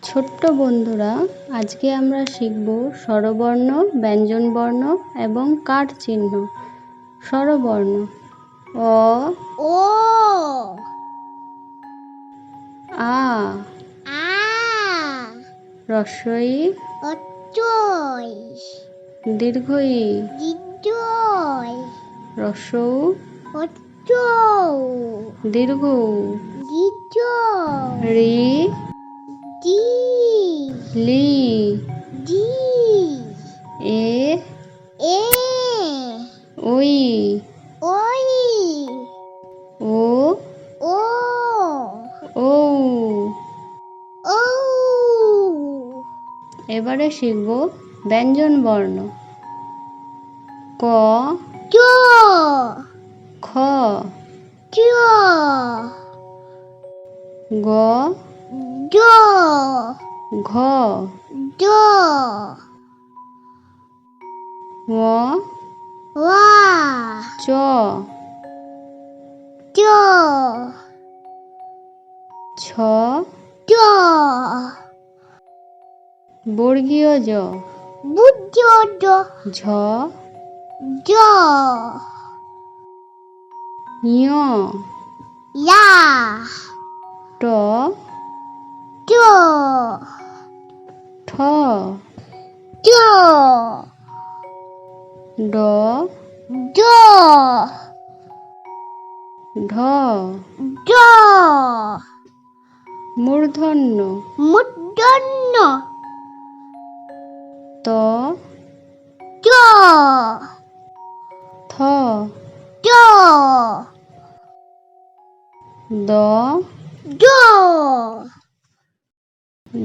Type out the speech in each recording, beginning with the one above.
ছোট্ট বন্ধুরা, আজকে আমরা শিখব স্বরবর্ণ, ব্যঞ্জনবর্ণ এবং কাঠ চিহ্ন। স্বরবর্ণ: অ, ও, আ, আ, হ্রস্ব-ই, অচই, দীর্ঘ-ই, দিদই, হ্রস্ব-উ, অচৌ, দীর্ঘ-উ, দিদই, রি, দি, লি, দি, এ, এ, ওই, ওই, ও, ও, ঔ। ঔ। এবারে শিখব ব্যঞ্জনবর্ণ: ক, চ, খ, চ, গ, জ, ঘ, জ, ঙ, ওয়া, চ, চ, ছ, চ, বর্গীয় জ, বুঝ, জ, ঝ, জ, ঞ, ইয়া, ট, চ, ঠ, চ, ড, জ, ঢ। জ, মূর্ধন্য: মূর্ধন্য, ত, চ, থ, চ, দ, জ,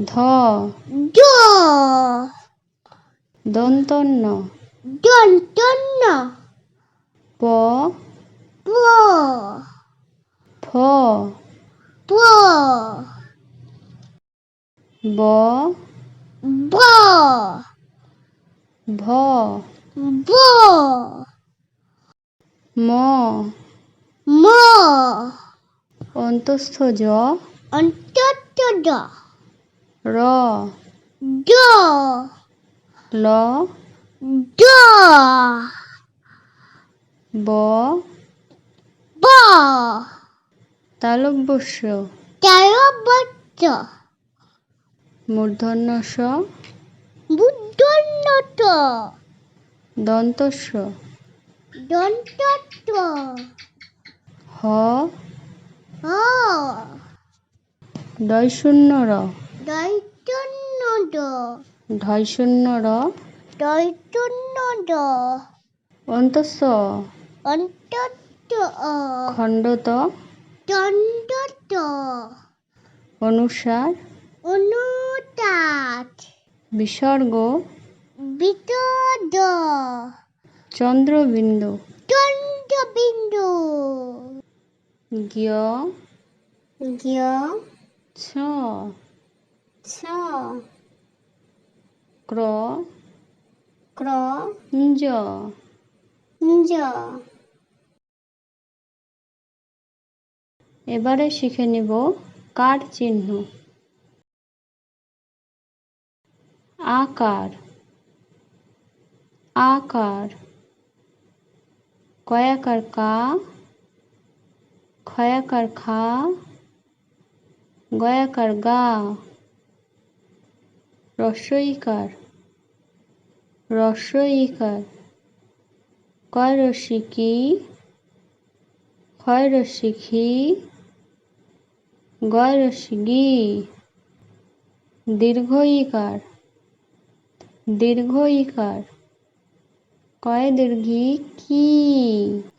ধ। জ, দন্তন্য: দন্তন্য, প, প, ফ, প, ব, ব, ভ, ব, ম। ম, অন্তস্থ জ, অন্তত জ, র, জ, ল, জ, ব, ব, তালব্য শ, তালব্য মূর্ধন্য ষ, বুদ্ধন্য ট, দন্তস্ব, দন্তত্ব, হ, হ, ডয়শূন্য র, দৈতন্য ড, ঢয়শূন্য র, দৈতন্য ড, অন্তস্ব, অন্তত অ, খণ্ডত, দন্তত, অনুসার, অনুতাত, বিসর্গ, বিতদ, চন্দ্রবিন্দু, চন্দ্রবিন্দু, জ্ঞ, জ্ঞ, ছ, ছ, ক্র, ক্র, ঞ্জ। জ। এবারে শিখে নিব কাঠ চিহ্ন: আকার, আকার, কয়াকার কা, খয়াকার খা, গয়াকার গা, রস্বইকার, রস্বইকার, কয় রস্যি কি, ক্ষয় রস্যি ক্ষি, গয় রস্যি গি, দীর্ঘইকার, দীর্ঘইকার, কয় দীর্ঘি কি,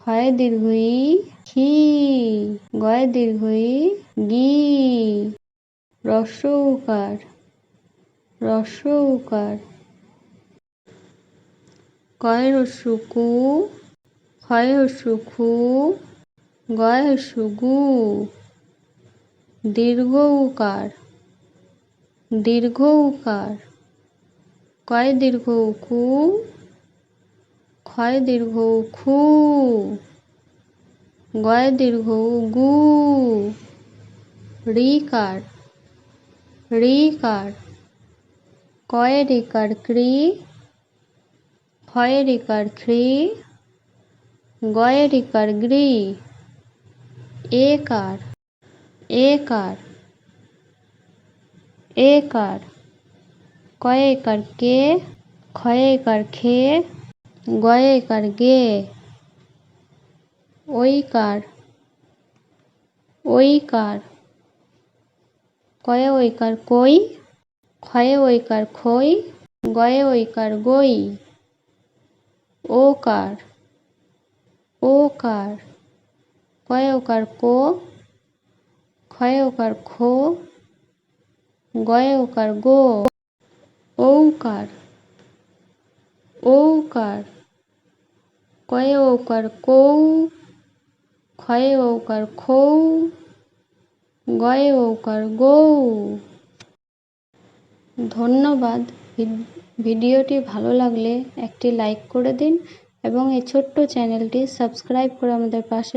ক্ষয় দীর্ঘই খি, গয় দীর্ঘই গি, হ্রস্ব উকার, হ্রস্ব উকার, কয় হ্রস্ব কু, ক্ষয় হ্রস্ব খু, গয় হ্রস্ব গু, দীর্ঘ উকার, দীর্ঘ উকার, কয় দীর্ঘ উকু, ক্ষয় দীর্ঘ খু, গয় দীর্ঘ গু, ঋকার, রিকার কয়ে রিকার ক্রি ক্ষয়ে রিকার খ্রি গয়ে রিকার গ্রি একার একার একার কয়ে একার কে ক্ষয়ে একার খে গয়ে একার গে ঐকার ঐকার কয়ে ঐকার কই ক্ষয়ে ঐকার খই গয়ে ঐকার গই ওকার ওকার কয়ে ওকার কো ক্ষয়ে ওকার খো গয়ে ওকার গো ঔকার ঔকার কয়ে ঔকার কৌ ক্ষয়ে ঔকার খৌ গয়ে ঔকার গৌ। ধন্যবাদ। ভিডিওটি ভালো লাগলে একটি লাইক করে দিন এবং এই ছোট্ট চ্যানেলটি সাবস্ক্রাইব করে আমাদের পাশে